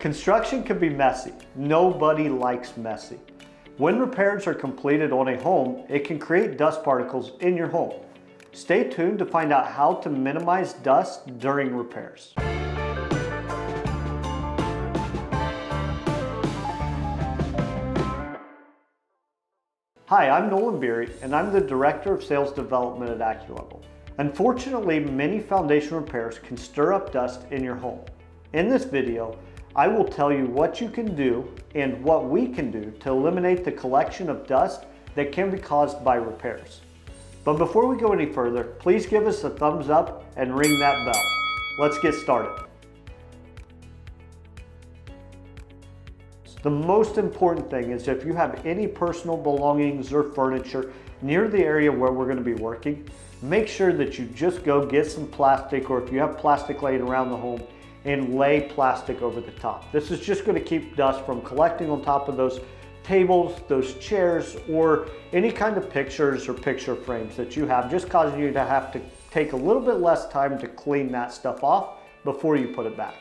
Construction can be messy. Nobody likes messy. When repairs are completed on a home, it can create dust particles in your home. Stay tuned to find out how to minimize dust during repairs. Hi, I'm Nolan Beery, and I'm the Director of Sales Development at AccuLevel. Unfortunately, many foundation repairs can stir up dust in your home. In this video, I will tell you what you can do and what we can do to eliminate the collection of dust that can be caused by repairs. But before we go any further, please give us a thumbs up and ring that bell. Let's get started. The most important thing is if you have any personal belongings or furniture near the area where we're going to be working, make sure that you just go get some plastic, or if you have plastic laying around the home, and lay plastic over the top. This is just going to keep dust from collecting on top of those tables, those chairs, or any kind of pictures or picture frames that you have, just causing you to have to take a little bit less time to clean that stuff off before you put it back.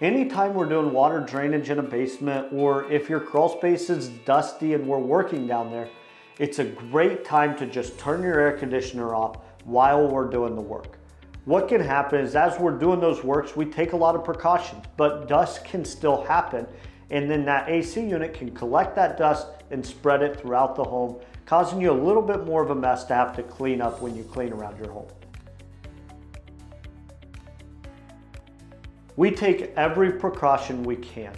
Anytime we're doing water drainage in a basement, or if your crawl space is dusty and we're working down there, it's a great time to just turn your air conditioner off while we're doing the work. What can happen is as we're doing those works, we take a lot of precautions, but dust can still happen, and then that AC unit can collect that dust and spread it throughout the home, causing you a little bit more of a mess to have to clean up when you clean around your home. We take every precaution we can.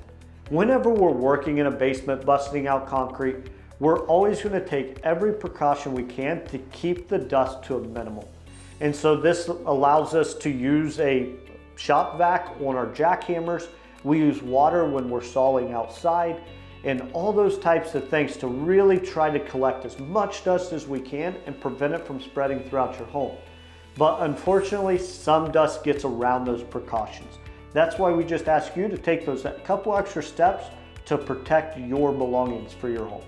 Whenever we're working in a basement, busting out concrete, we're always going to take every precaution we can to keep the dust to a minimum. And so this allows us to use a shop vac on our jackhammers. We use water when we're sawing outside, and all those types of things to really try to collect as much dust as we can and prevent it from spreading throughout your home. But unfortunately, some dust gets around those precautions. That's why we just ask you to take those couple extra steps to protect your belongings for your home.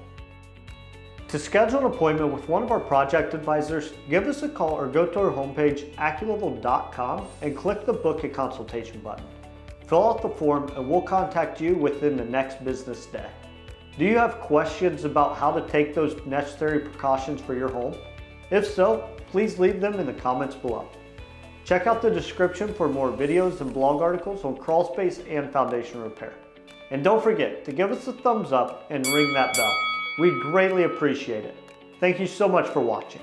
To schedule an appointment with one of our project advisors, give us a call or go to our homepage, AccuLevel.com, and click the Book a Consultation button. Fill out the form and we'll contact you within the next business day. Do you have questions about how to take those necessary precautions for your home? If so, please leave them in the comments below. Check out the description for more videos and blog articles on crawl space and foundation repair. And don't forget to give us a thumbs up and ring that bell. We greatly appreciate it. Thank you so much for watching.